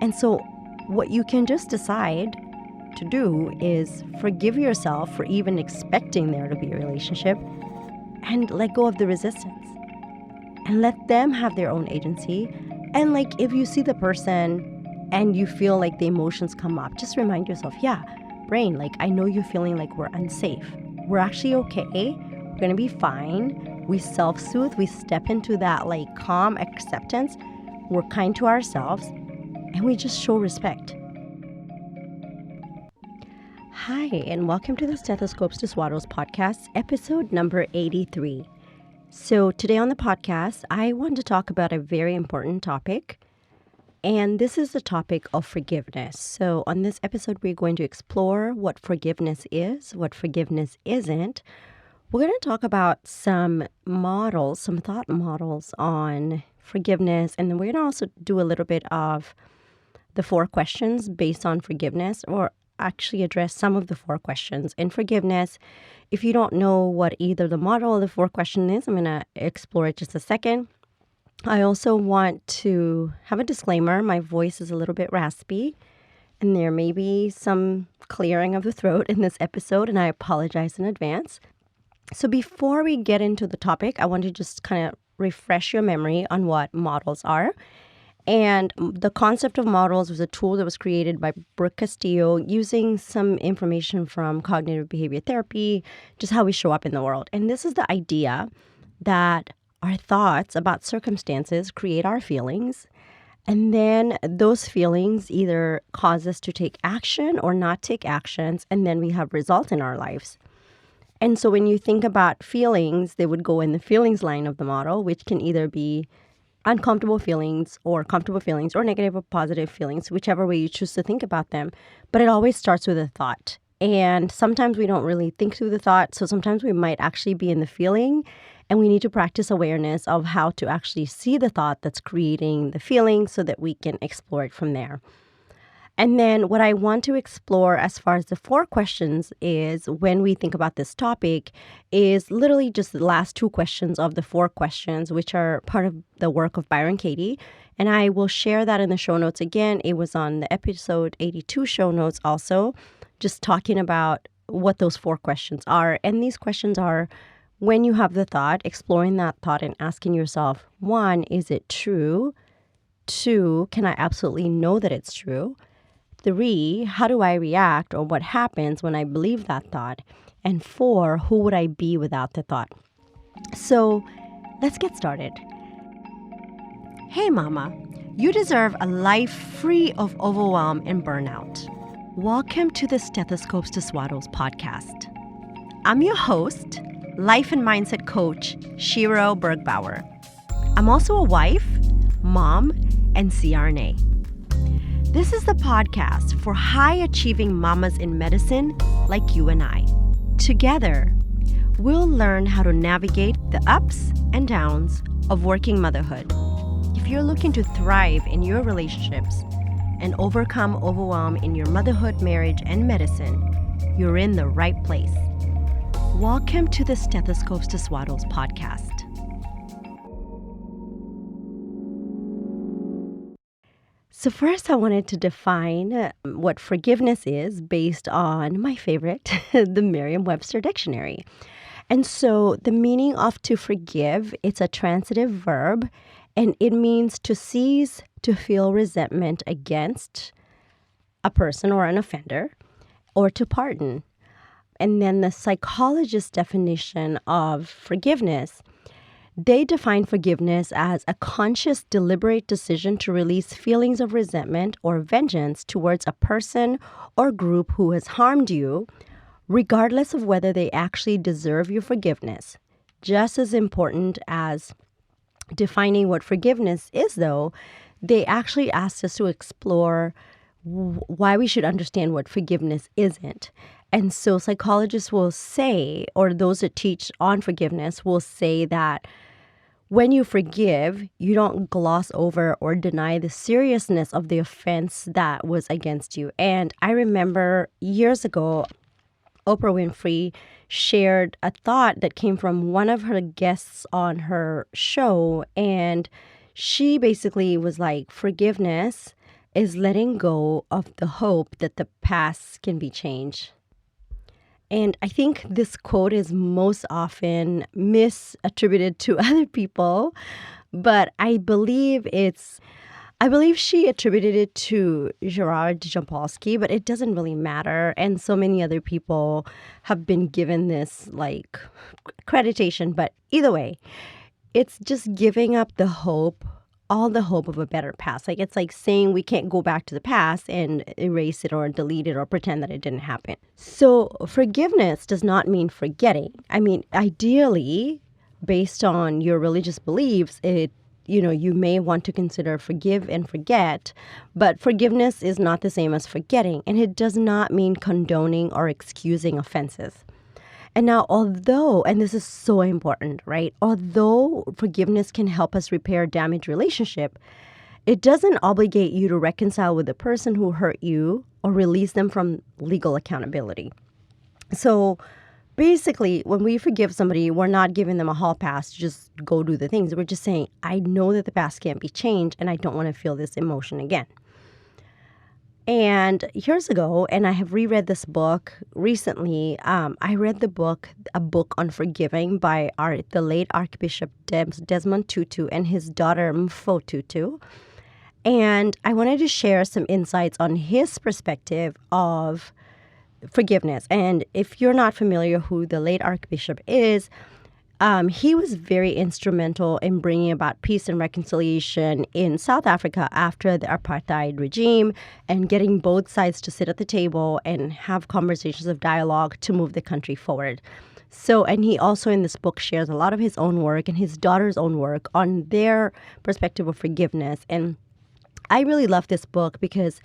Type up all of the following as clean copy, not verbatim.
And so what you can just decide to do is forgive yourself for even expecting there to be a relationship and let go of the resistance and let them have their own agency. And like, if you see the person and you feel like the emotions come up, just remind yourself, yeah, brain, like, I know you're feeling like we're unsafe. We're actually okay. We're going to be fine. We self-soothe. We step into that like calm acceptance. We're kind to ourselves and we just show respect. Hi, and welcome to the Stethoscopes to Swaddles podcast, episode number 83. So today on the podcast, I want to talk about a very important topic, and this is the topic of forgiveness. So on this episode, we're going to explore what forgiveness is, what forgiveness isn't. We're going to talk about some models, some thought models on forgiveness, and then we're going to also do a little bit of the 4 questions based on forgiveness, or actually address some of the 4 questions in forgiveness. If you don't know what either the model or the 4 question is, I'm going to explore it just a second. I also want to have a disclaimer. My voice is a little bit raspy, and there may be some clearing of the throat in this episode, and I apologize in advance. So before we get into the topic, I want to just kind of refresh your memory on what models are. And the concept of models was a tool that was created by Brooke Castillo using some information from cognitive behavior therapy, just how we show up in the world. And this is the idea that our thoughts about circumstances create our feelings. And then those feelings either cause us to take action or not take actions. And then we have results in our lives. And so when you think about feelings, they would go in the feelings line of the model, which can either be uncomfortable feelings or comfortable feelings or negative or positive feelings, whichever way you choose to think about them. But it always starts with a thought. And sometimes we don't really think through the thought. So sometimes we might actually be in the feeling, and we need to practice awareness of how to actually see the thought that's creating the feeling so that we can explore it from there. And then what I want to explore as far as the 4 questions is, when we think about this topic, is literally just the last 2 questions of the 4 questions, which are part of the work of Byron Katie. And I will share that in the show notes again. It was on the episode 82 show notes also, just talking about what those 4 questions are. And these questions are, when you have the thought, exploring that thought and asking yourself, 1, is it true? 2, can I absolutely know that it's true? 3, how do I react, or what happens when I believe that thought? And 4, who would I be without the thought? So let's get started. Hey mama, you deserve a life free of overwhelm and burnout. Welcome to the Stethoscopes to Swaddles podcast. I'm your host, life and mindset coach, Shiro Bergbauer. I'm also a wife, mom, and CRNA. This is the podcast for high-achieving mamas in medicine like you and I. Together, we'll learn how to navigate the ups and downs of working motherhood. If you're looking to thrive in your relationships and overcome overwhelm in your motherhood, marriage, and medicine, you're in the right place. Welcome to the Stethoscopes to Swaddles podcast. So first, I wanted to define what forgiveness is based on my favorite, the Merriam-Webster dictionary. And so the meaning of to forgive, it's a transitive verb, and it means to cease to feel resentment against a person or an offender, or to pardon. And then the psychologist's definition of forgiveness, they define forgiveness as a conscious, deliberate decision to release feelings of resentment or vengeance towards a person or group who has harmed you, regardless of whether they actually deserve your forgiveness. Just as important as defining what forgiveness is, though, they actually asked us to explore why we should understand what forgiveness isn't. And so psychologists will say, or those that teach on forgiveness will say, that when you forgive, you don't gloss over or deny the seriousness of the offense that was against you. And I remember years ago, Oprah Winfrey shared a thought that came from one of her guests on her show. And she basically was like, forgiveness is letting go of the hope that the past can be changed. And I think this quote is most often misattributed to other people, but I believe she attributed it to Gerard Jampolsky, but it doesn't really matter. And so many other people have been given this like accreditation. But either way, it's just giving up the hope, all the hope of a better past. Like it's like saying we can't go back to the past and erase it or delete it or pretend that it didn't happen. So forgiveness does not mean forgetting. I mean, ideally, based on your religious beliefs, you may want to consider forgive and forget, but forgiveness is not the same as forgetting, and it does not mean condoning or excusing offenses. And now, and this is so important, right? Although forgiveness can help us repair damaged relationship, it doesn't obligate you to reconcile with the person who hurt you or release them from legal accountability. So basically, when we forgive somebody, we're not giving them a hall pass to just go do the things. We're just saying, I know that the past can't be changed and I don't want to feel this emotion again. And years ago, and I have reread this book recently, I read a book on forgiving by the late Archbishop Desmond Tutu and his daughter Mfo Tutu. And I wanted to share some insights on his perspective of forgiveness. And if you're not familiar who the late Archbishop is, he was very instrumental in bringing about peace and reconciliation in South Africa after the apartheid regime and getting both sides to sit at the table and have conversations of dialogue to move the country forward. So, and he also in this book shares a lot of his own work and his daughter's own work on their perspective of forgiveness. And I really love this book because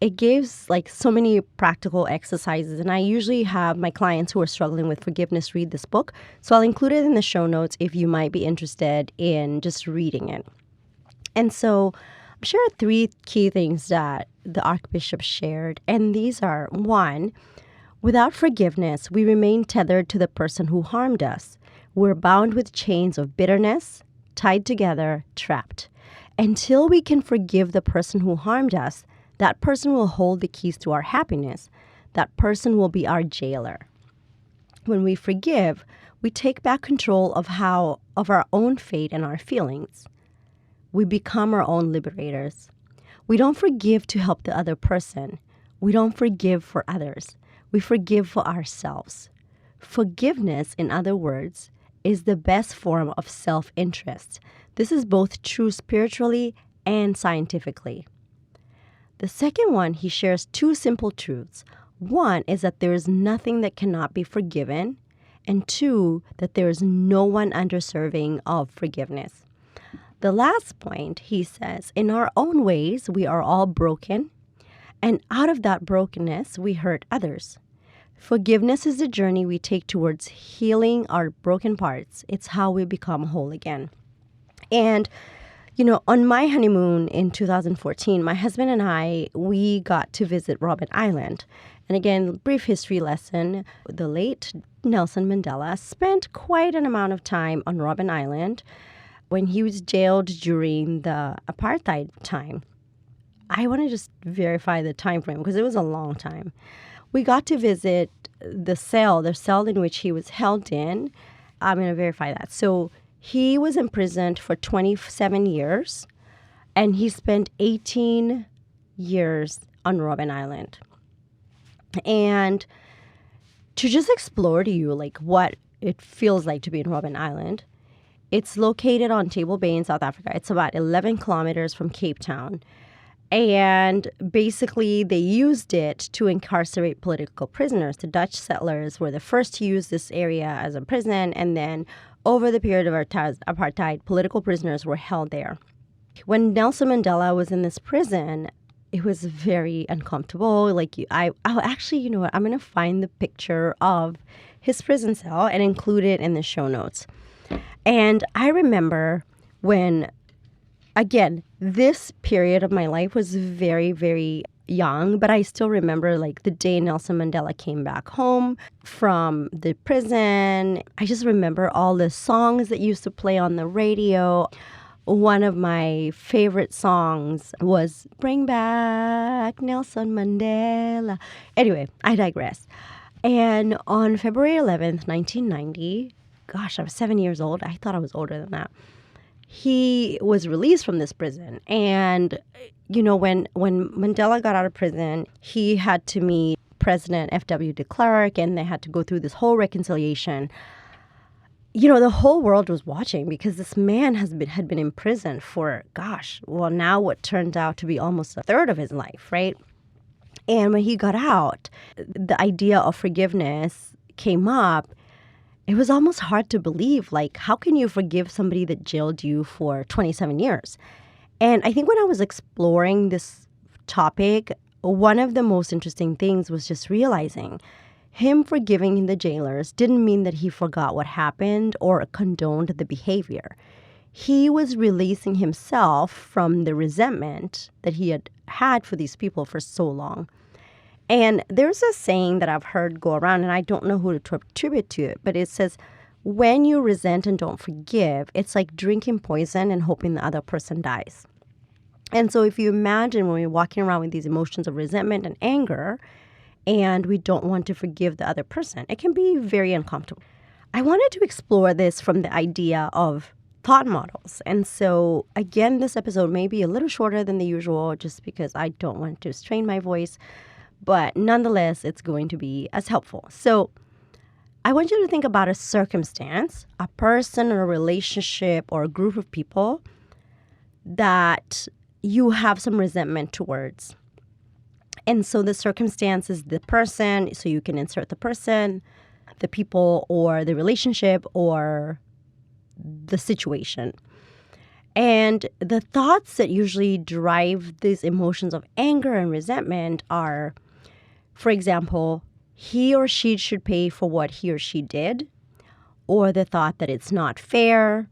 it gives like so many practical exercises. And I usually have my clients who are struggling with forgiveness read this book. So I'll include it in the show notes if you might be interested in just reading it. And so I'm sure 3 key things that the Archbishop shared. And these are: 1, without forgiveness, we remain tethered to the person who harmed us. We're bound with chains of bitterness, tied together, trapped. Until we can forgive the person who harmed us, that person will hold the keys to our happiness. That person will be our jailer. When we forgive, we take back control of our own fate and our feelings. We become our own liberators. We don't forgive to help the other person. We don't forgive for others. We forgive for ourselves. Forgiveness, in other words, is the best form of self-interest. This is both true spiritually and scientifically. The second one, he shares 2 simple truths. 1 is that there is nothing that cannot be forgiven, and 2, that there is no one undeserving of forgiveness. The last point, he says, in our own ways, we are all broken, and out of that brokenness, we hurt others. Forgiveness is the journey we take towards healing our broken parts. It's how we become whole again. And on my honeymoon in 2014, my husband and we got to visit Robben Island. And again, brief history lesson, the late Nelson Mandela spent quite an amount of time on Robben Island when he was jailed during the apartheid time. I want to just verify the time frame because it was a long time. We got to visit the cell in which he was held in. I'm going to verify that. So he was imprisoned for 27 years, and he spent 18 years on Robben Island. And to just explore to you like what it feels like to be in Robben Island, it's located on Table Bay in South Africa. It's about 11 kilometers from Cape Town. And basically, they used it to incarcerate political prisoners. The Dutch settlers were the first to use this area as a prison, and then over the period of apartheid, political prisoners were held there. When Nelson Mandela was in this prison, it was very uncomfortable. Actually, you know what? I'm going to find the picture of his prison cell and include it in the show notes. And I remember when, again, this period of my life was very, very young, but I still remember like the day Nelson Mandela came back home from the prison. I just remember all the songs that used to play on the radio. one of my favorite songs was Bring Back Nelson Mandela. Anyway, I digress. And on February 11th, 1990, gosh, I was 7 years old. I thought I was older than that. He was released from this prison. And, when Mandela got out of prison, he had to meet President F.W. de Klerk, and they had to go through this whole reconciliation. The whole world was watching because this man had been in prison for, now what turned out to be almost a third of his life, right? And when he got out, the idea of forgiveness came up. It was almost hard to believe, like, how can you forgive somebody that jailed you for 27 years? And I think when I was exploring this topic, one of the most interesting things was just realizing him forgiving the jailers didn't mean that he forgot what happened or condoned the behavior. He was releasing himself from the resentment that he had for these people for so long. And there's a saying that I've heard go around, and I don't know who to attribute to it, but it says, when you resent and don't forgive, it's like drinking poison and hoping the other person dies. And so if you imagine when we're walking around with these emotions of resentment and anger, and we don't want to forgive the other person, it can be very uncomfortable. I wanted to explore this from the idea of thought models. And so, again, this episode may be a little shorter than the usual just because I don't want to strain my voice. But nonetheless, it's going to be as helpful. So I want you to think about a circumstance, a person or a relationship or a group of people that you have some resentment towards. And so the circumstance is the person, so you can insert the person, the people, or the relationship, or the situation. And the thoughts that usually drive these emotions of anger and resentment are, for example, he or she should pay for what he or she did, or the thought that it's not fair,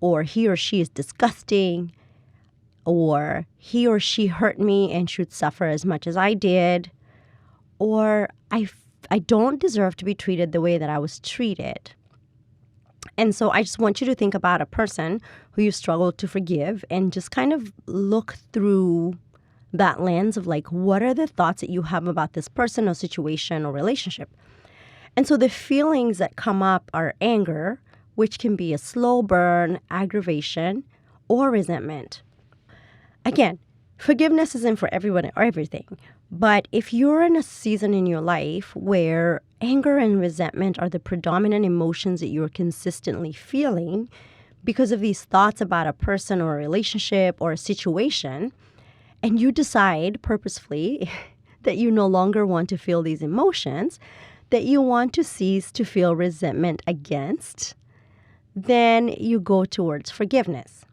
or he or she is disgusting, or he or she hurt me and should suffer as much as I did, or I don't deserve to be treated the way that I was treated. And so I just want you to think about a person who you struggle to forgive and just kind of look through that lens of like, what are the thoughts that you have about this person or situation or relationship? And so the feelings that come up are anger, which can be a slow burn, aggravation, or resentment. Again, forgiveness isn't for everyone or everything. But if you're in a season in your life where anger and resentment are the predominant emotions that you're consistently feeling because of these thoughts about a person or a relationship or a situation, and you decide purposefully that you no longer want to feel these emotions, that you want to cease to feel resentment against, then you go towards forgiveness.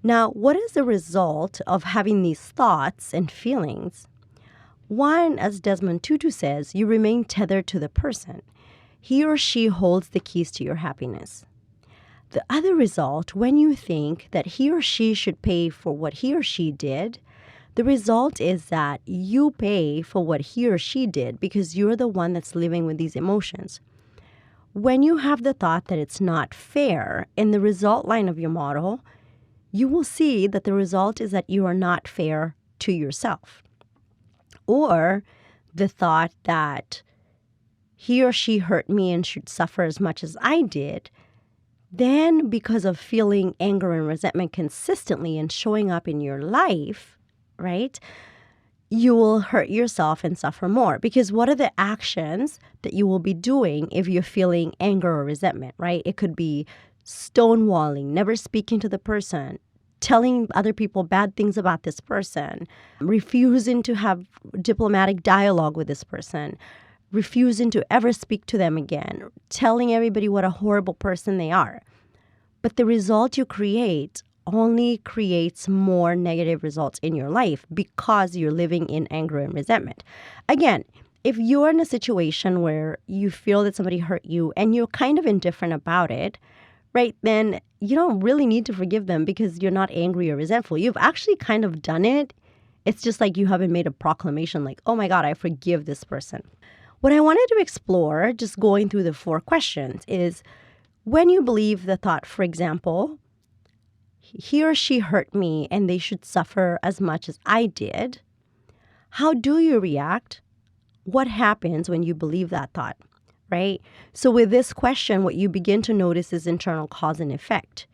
Now, what is the result of having these thoughts and feelings? One, as Desmond Tutu says, you remain tethered to the person. He or she holds the keys to your happiness. The other result, when you think that he or she should pay for what he or she did, the result is that you pay for what he or she did because you're the one that's living with these emotions. When you have the thought that it's not fair in the result line of your model, you will see that the result is that you are not fair to yourself. Or the thought that he or she hurt me and should suffer as much as I did, then because of feeling anger and resentment consistently and showing up in your life, right, you will hurt yourself and suffer more. Because what are the actions that you will be doing if you're feeling anger or resentment, right? It could be stonewalling, never speaking to the person, telling other people bad things about this person, refusing to have diplomatic dialogue with this person, refusing to ever speak to them again, telling everybody what a horrible person they are. But the result you create only creates more negative results in your life because you're living in anger and resentment. Again, if you're in a situation where you feel that somebody hurt you and you're kind of indifferent about it, right, then you don't really need to forgive them because you're not angry or resentful. You've actually kind of done it. It's just like you haven't made a proclamation like, oh my God, I forgive this person. What I wanted to explore, just going through the 4 questions, is when you believe the thought, for example, he or she hurt me and they should suffer as much as I did, how do you react? What happens when you believe that thought, right? So with this question, what you begin to notice is internal cause and effect.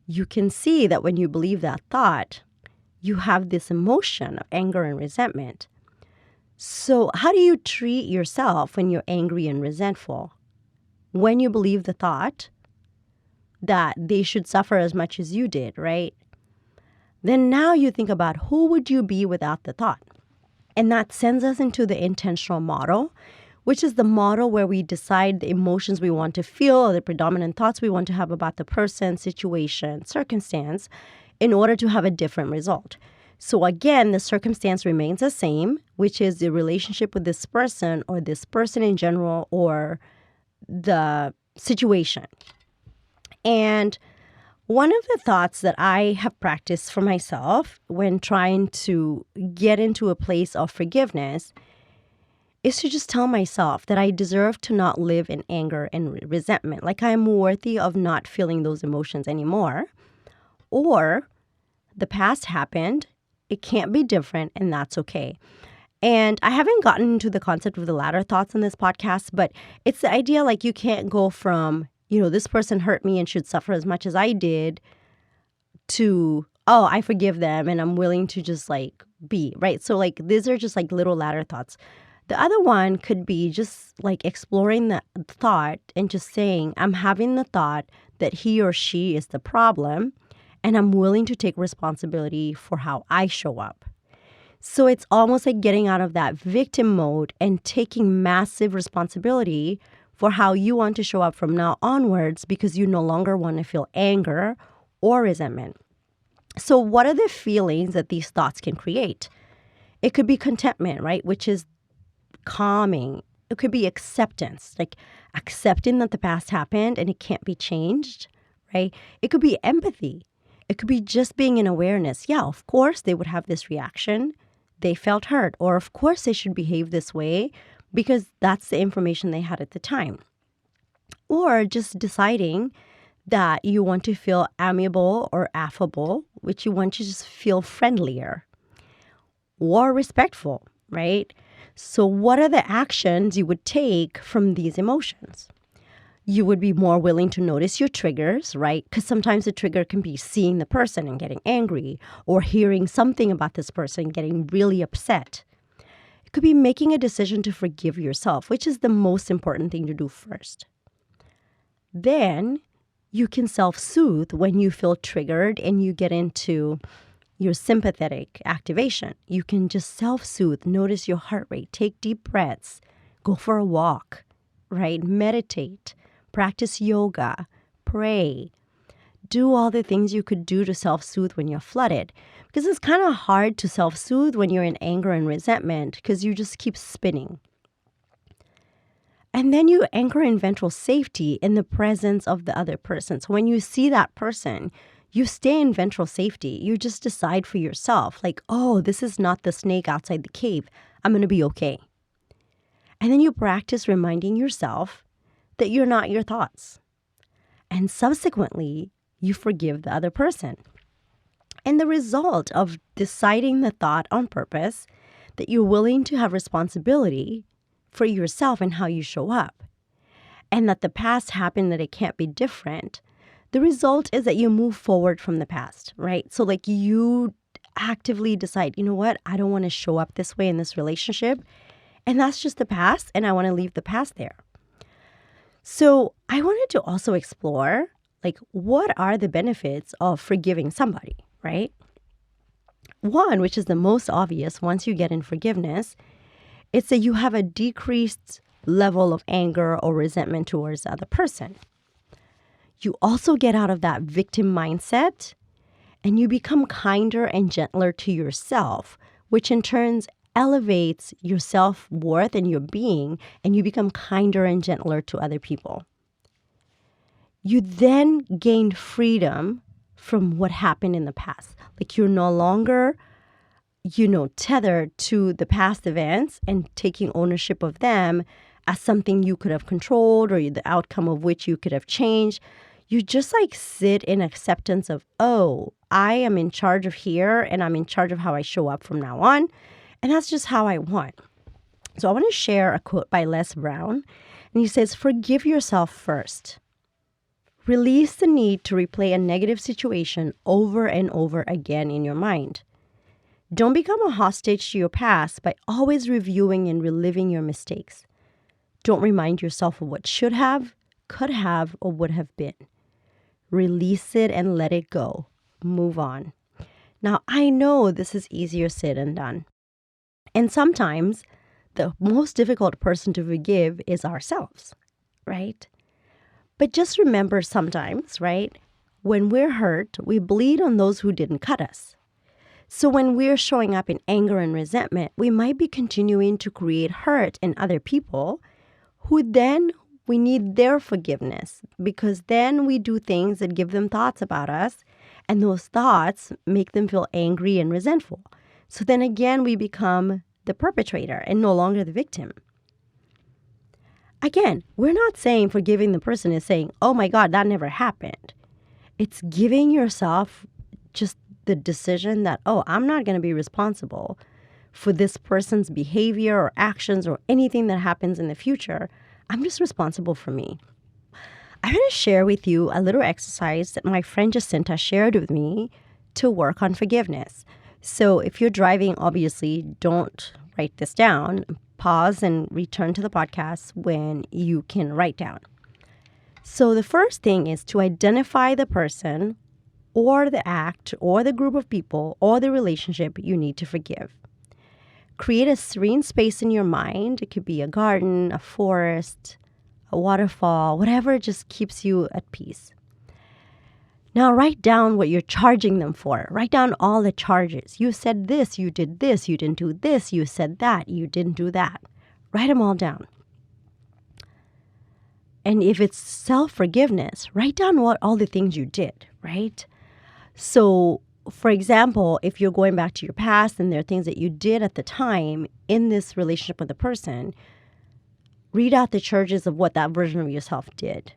You can see that when you believe that thought, you have this emotion of anger and resentment. So how do you treat yourself when you're angry and resentful? When you believe the thought that they should suffer as much as you did, right? Then now you think about who would you be without the thought? And that sends us into the intentional model, which is the model where we decide the emotions we want to feel or the predominant thoughts we want to have about the person, situation, circumstance in order to have a different result. So again, the circumstance remains the same, which is the relationship with this person or this person in general or the situation. And one of the thoughts that I have practiced for myself when trying to get into a place of forgiveness is to just tell myself that I deserve to not live in anger and resentment, like I am worthy of not feeling those emotions anymore, or the past happened, it can't be different, and that's okay. And I haven't gotten into the concept of the latter thoughts in this podcast, but it's the idea like you can't go from, this person hurt me and should suffer as much as I did to, oh, I forgive them and I'm willing to just be, right? So these are just little ladder thoughts. The other one could be just exploring the thought and just saying, I'm having the thought that he or she is the problem and I'm willing to take responsibility for how I show up. So it's almost like getting out of that victim mode and taking massive responsibility for how you want to show up from now onwards because you no longer want to feel anger or resentment. So what are the feelings that these thoughts can create? It could be contentment, right? Which is calming. It could be acceptance, like accepting that the past happened and it can't be changed, right? It could be empathy. It could be just being in awareness. Yeah, of course they would have this reaction. They felt hurt. Or of course they should behave this way because that's the information they had at the time. Or just deciding that you want to feel amiable or affable, which you want to just feel friendlier or respectful, right? So what are the actions you would take from these emotions? You would be more willing to notice your triggers, right? Because sometimes the trigger can be seeing the person and getting angry or hearing something about this person getting really upset. It could be making a decision to forgive yourself, which is the most important thing to do first. Then you can self-soothe when you feel triggered and you get into your sympathetic activation. You can just self-soothe, notice your heart rate, take deep breaths, go for a walk, right? Meditate, practice yoga, pray, do all the things you could do to self-soothe when you're flooded. Because it's kind of hard to self-soothe when you're in anger and resentment because you just keep spinning. And then you anchor in ventral safety in the presence of the other person. So when you see that person, you stay in ventral safety. You just decide for yourself, oh, this is not the snake outside the cave. I'm going to be okay. And then you practice reminding yourself that you're not your thoughts. And subsequently, you forgive the other person. And the result of deciding the thought on purpose, that you're willing to have responsibility for yourself and how you show up, and that the past happened, that it can't be different, the result is that you move forward from the past, right? So you actively decide, you know what, I don't want to show up this way in this relationship, and that's just the past, and I want to leave the past there. So I wanted to also explore, what are the benefits of forgiving somebody, right? One, which is the most obvious once you get in forgiveness, it's that you have a decreased level of anger or resentment towards the other person. You also get out of that victim mindset and you become kinder and gentler to yourself, which in turn elevates your self-worth and your being, and you become kinder and gentler to other people. You then gain freedom from what happened in the past. You're no longer, tethered to the past events and taking ownership of them as something you could have controlled or the outcome of which you could have changed. You just like sit in acceptance of, oh, I am in charge of here and I'm in charge of how I show up from now on. And that's just how I want. So I want to share a quote by Les Brown. And he says, forgive yourself first. Release the need to replay a negative situation over and over again in your mind. Don't become a hostage to your past by always reviewing and reliving your mistakes. Don't remind yourself of what should have, could have, or would have been. Release it and let it go. Move on. Now, I know this is easier said than done. And sometimes the most difficult person to forgive is ourselves, right? But just remember sometimes, right? When we're hurt, we bleed on those who didn't cut us. So when we're showing up in anger and resentment, we might be continuing to create hurt in other people who then we need their forgiveness, because then we do things that give them thoughts about us, and those thoughts make them feel angry and resentful. So then again, we become the perpetrator and no longer the victim. Again, we're not saying forgiving the person is saying, oh my God, that never happened. It's giving yourself just the decision that, oh, I'm not going to be responsible for this person's behavior or actions or anything that happens in the future. I'm just responsible for me. I'm going to share with you a little exercise that my friend Jacinta shared with me to work on forgiveness. So if you're driving, obviously, don't write this down. Pause and return to the podcast when you can write down. So the first thing is to identify the person or the act or the group of people or the relationship you need to forgive. Create a serene space in your mind. It could be a garden, a forest, a waterfall, whatever just keeps you at peace. Now write down what you're charging them for. Write down all the charges. You said this, you did this, you didn't do this, you said that, you didn't do that. Write them all down. And if it's self-forgiveness, write down what all the things you did, right? So, for example, if you're going back to your past and there are things that you did at the time in this relationship with the person, read out the charges of what that version of yourself did.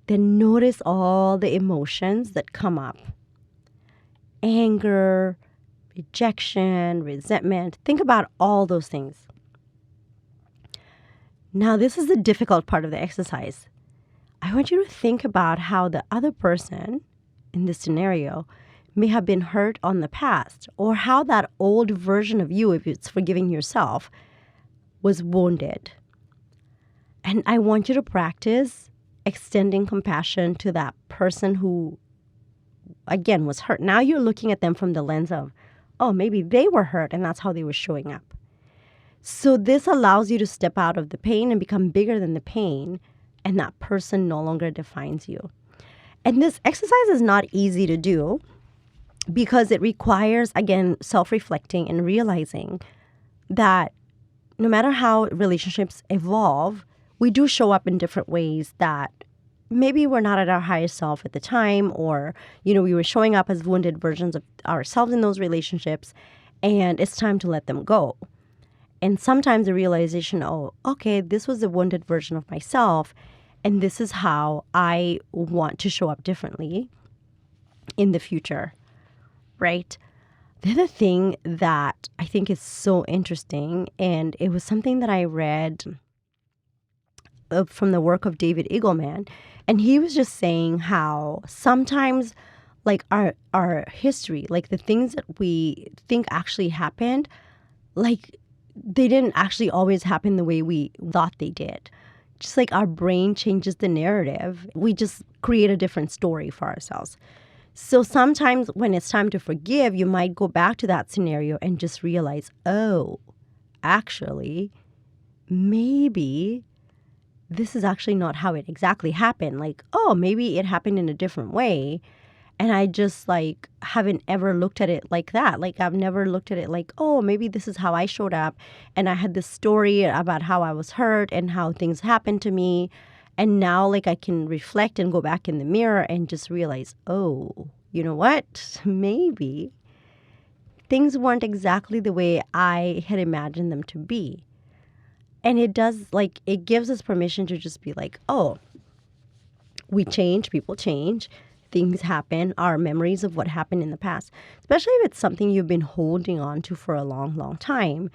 Then notice all the emotions that come up. Anger, rejection, resentment. Think about all those things. Now, this is the difficult part of the exercise. I want you to think about how the other person in this scenario may have been hurt on the past, or how that old version of you, if it's forgiving yourself, was wounded. And I want you to practice extending compassion to that person who, again, was hurt. Now you're looking at them from the lens of, oh, maybe they were hurt and that's how they were showing up. So this allows you to step out of the pain and become bigger than the pain, and that person no longer defines you. And this exercise is not easy to do because it requires, again, self-reflecting and realizing that no matter how relationships evolve, we do show up in different ways that maybe we're not at our highest self at the time, or, we were showing up as wounded versions of ourselves in those relationships, and it's time to let them go. And sometimes the realization, oh, okay, this was a wounded version of myself, and this is how I want to show up differently in the future, right? The other thing that I think is so interesting, and it was something that I read from the work of David Eagleman, and he was just saying how sometimes, like our history, like the things that we think actually happened, like they didn't actually always happen the way we thought they did. Just like our brain changes the narrative, we just create a different story for ourselves. So sometimes when it's time to forgive, you might go back to that scenario and just realize, oh, actually, maybe this is actually not how it exactly happened. Like, oh, maybe it happened in a different way. And I just haven't ever looked at it like that. Like, I've never looked at it like, oh, maybe this is how I showed up. And I had this story about how I was hurt and how things happened to me. And now, I can reflect and go back in the mirror and just realize, oh, you know what? Maybe things weren't exactly the way I had imagined them to be. And it does, it gives us permission to just be like, oh, We change, people change, things happen, our memories of what happened in the past, especially if it's something you've been holding on to for a long, long time,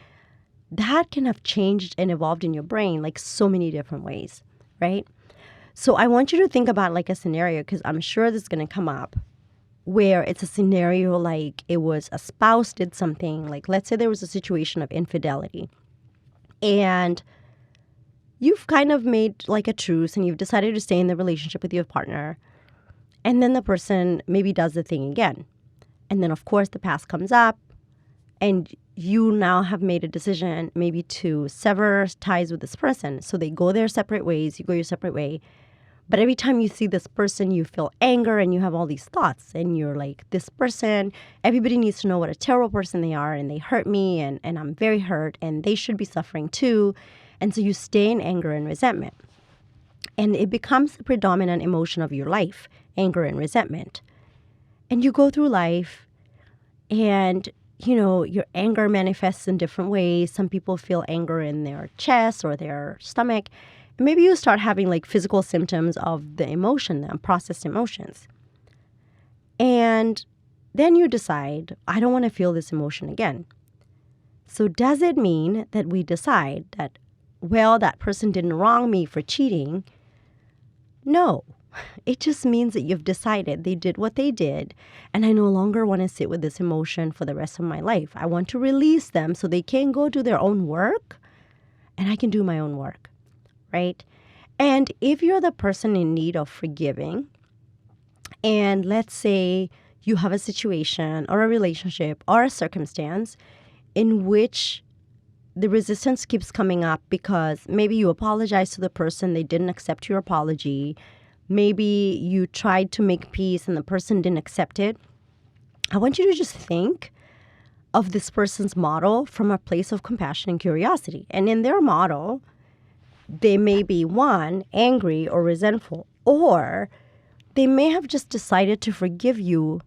that can have changed and evolved in your brain like so many different ways, right? So I want you to think about like a scenario, because I'm sure this is going to come up, where it's a scenario like it was a spouse did something, like let's say there was a situation of infidelity, and you've kind of made like a truce and you've decided to stay in the relationship with your partner. And then the person maybe does the thing again. And then, of course, the past comes up and you now have made a decision maybe to sever ties with this person. So they go their separate ways, you go your separate way. But every time you see this person, you feel anger and you have all these thoughts. And you're like, this person, everybody needs to know what a terrible person they are. And they hurt me and I'm very hurt and they should be suffering too. And so you stay in anger and resentment. And it becomes the predominant emotion of your life, anger and resentment. And you go through life and, you know, your anger manifests in different ways. Some people feel anger in their chest or their stomach. And maybe you start having like physical symptoms of the emotion, the unprocessed emotions. And then you decide, I don't want to feel this emotion again. So does it mean that we decide that, well, that person didn't wrong me for cheating? No, it just means that you've decided they did what they did, and I no longer want to sit with this emotion for the rest of my life. I want to release them so they can go do their own work, and I can do my own work, right? And if you're the person in need of forgiving, and let's say you have a situation or a relationship or a circumstance in which the resistance keeps coming up because maybe you apologize to the person, they didn't accept your apology. Maybe you tried to make peace and the person didn't accept it. I want you to just think of this person's model from a place of compassion and curiosity. And in their model, they may be, one, angry or resentful, or they may have just decided to forgive you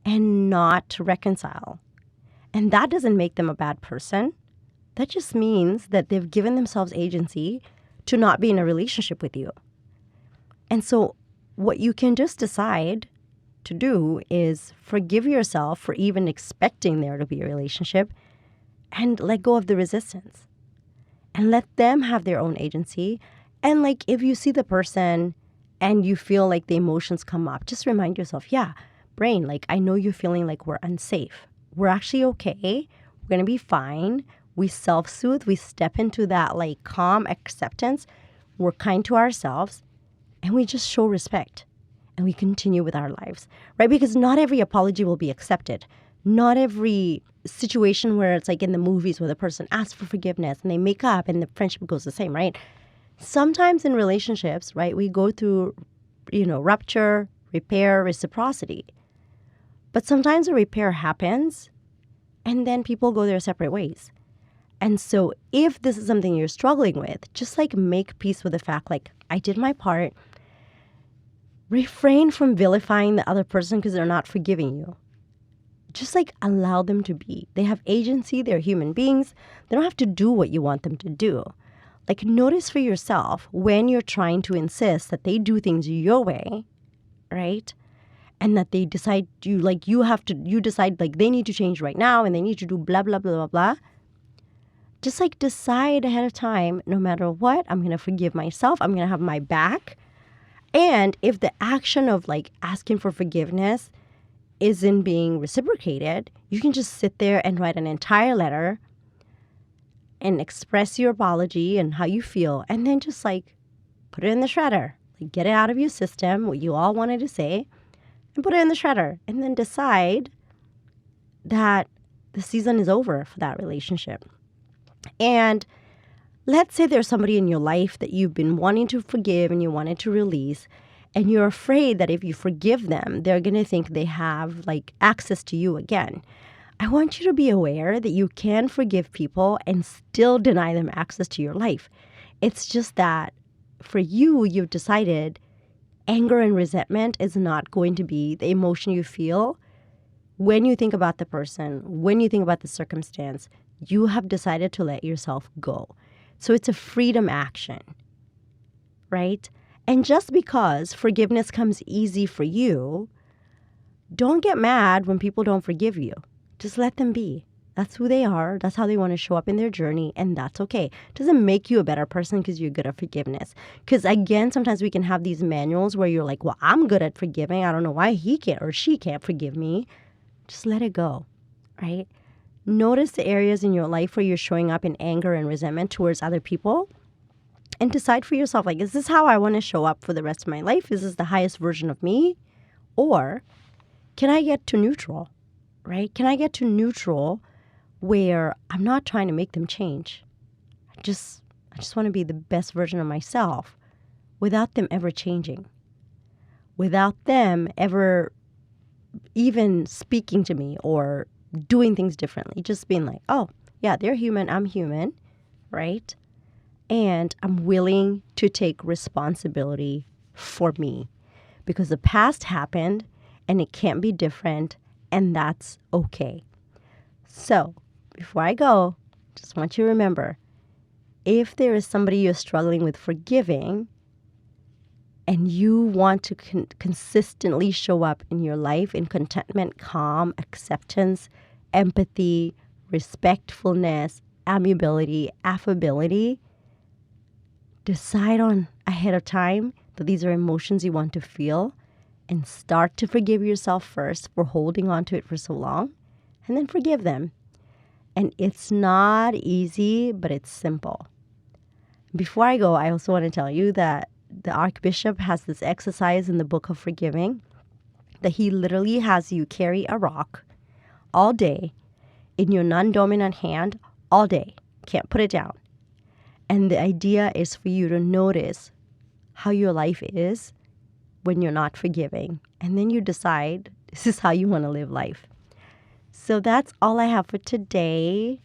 and not to reconcile. And that doesn't make them a bad person. That just means that they've given themselves agency to not be in a relationship with you. And so what you can just decide to do is forgive yourself for even expecting there to be a relationship and let go of the resistance and let them have their own agency. And like if you see the person and you feel like the emotions come up, just remind yourself, yeah, brain, like I know you're feeling like we're unsafe. We're actually okay. We're going to be fine. We self-soothe. We step into that like calm acceptance. We're kind to ourselves and we just show respect and we continue with our lives, right? Because not every apology will be accepted. Not every situation where it's like in the movies where the person asks for forgiveness and they make up and the friendship goes the same, right? Sometimes in relationships, right, we go through, rupture, repair, reciprocity. But sometimes a repair happens and then people go their separate ways. And so if this is something you're struggling with, just like make peace with the fact, like I did my part. Refrain from vilifying the other person because they're not forgiving you. Just like allow them to be. They have agency. They're human beings. They don't have to do what you want them to do. Like notice for yourself when you're trying to insist that they do things your way, right? And that they decide you decide like they need to change right now and they need to do blah, blah, blah, blah, blah. Just like decide ahead of time, no matter what, I'm going to forgive myself. I'm going to have my back. And if the action of like asking for forgiveness isn't being reciprocated, you can just sit there and write an entire letter and express your apology and how you feel. And then just like put it in the shredder. Like get it out of your system, what you all wanted to say, and put it in the shredder. And then decide that the season is over for that relationship. And let's say there's somebody in your life that you've been wanting to forgive and you wanted to release, and you're afraid that if you forgive them, they're going to think they have like access to you again. I want you to be aware that you can forgive people and still deny them access to your life. It's just that for you, you've decided anger and resentment is not going to be the emotion you feel when you think about the person, when you think about the circumstance. You have decided to let yourself go. So it's a freedom action, right? And just because forgiveness comes easy for you, don't get mad when people don't forgive you. Just let them be. That's who they are. That's how they want to show up in their journey. And that's okay. It doesn't make you a better person because you're good at forgiveness. Because again, sometimes we can have these manuals where you're like, well, I'm good at forgiving. I don't know why he can't or she can't forgive me. Just let it go, right? Notice the areas in your life where you're showing up in anger and resentment towards other people. And decide for yourself, like, is this how I want to show up for the rest of my life? Is this the highest version of me? Or can I get to neutral, right? Can I get to neutral where I'm not trying to make them change? I just want to be the best version of myself without them ever changing, without them ever even speaking to me or doing things differently. Just being like, oh, yeah, they're human, I'm human, right? And I'm willing to take responsibility for me because the past happened and it can't be different, and that's okay. So before I go, just want you to remember, if there is somebody you're struggling with forgiving and you want to consistently show up in your life in contentment, calm, acceptance, empathy, respectfulness, amiability, affability, decide on ahead of time that these are emotions you want to feel and start to forgive yourself first for holding on to it for so long, and then forgive them. And it's not easy, but it's simple. Before I go, I also want to tell you that the Archbishop has this exercise in the Book of Forgiving that he literally has you carry a rock all day in your non-dominant hand all day. Can't put it down. And the idea is for you to notice how your life is when you're not forgiving. And then you decide this is how you want to live life. So that's all I have for today.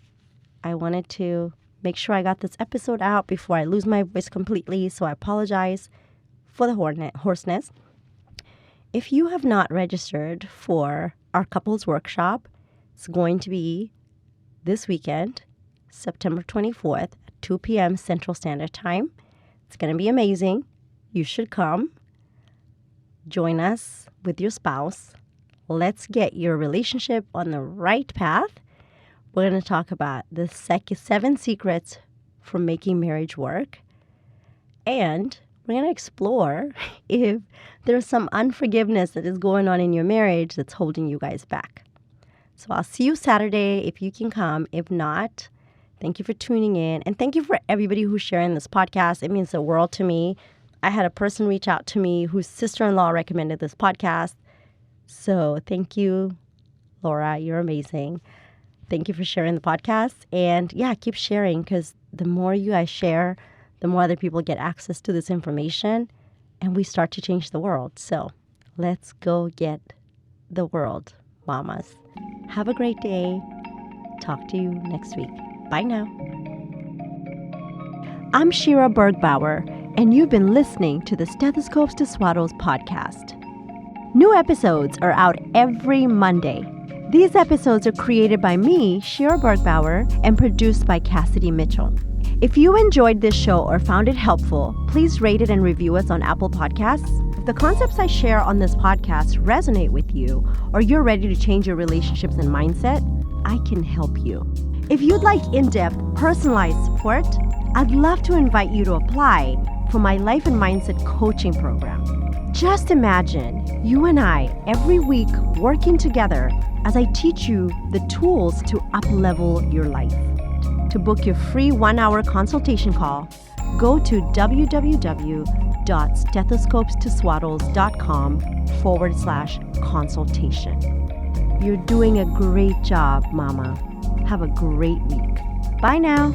I wanted to make sure I got this episode out before I lose my voice completely. So I apologize for the hoarseness. If you have not registered for our couples workshop, it's going to be this weekend, September 24th. 2 p.m. Central Standard Time. It's going to be amazing. You should come. Join us with your spouse. Let's get your relationship on the right path. We're going to talk about the 7 secrets for making marriage work. And we're going to explore if there's some unforgiveness that is going on in your marriage that's holding you guys back. So I'll see you Saturday if you can come. If not, thank you for tuning in. And thank you for everybody who's sharing this podcast. It means the world to me. I had a person reach out to me whose sister-in-law recommended this podcast. So thank you, Laura. You're amazing. Thank you for sharing the podcast. And yeah, keep sharing because the more you guys share, the more other people get access to this information and we start to change the world. So let's go get the world, mamas. Have a great day. Talk to you next week. Bye now. I'm Shira Bergbauer, and you've been listening to the Stethoscopes to Swaddles podcast. New episodes are out every Monday. These episodes are created by me, Shira Bergbauer, and produced by Cassidy Mitchell. If you enjoyed this show or found it helpful, please rate it and review us on Apple Podcasts. If the concepts I share on this podcast resonate with you, or you're ready to change your relationships and mindset, I can help you. If you'd like in-depth, personalized support, I'd love to invite you to apply for my Life and Mindset coaching program. Just imagine you and I every week working together as I teach you the tools to up-level your life. To book your free 1-hour consultation call, go to www.stethoscopestoswaddles.com/consultation. You're doing a great job, Mama. Have a great week. Bye now.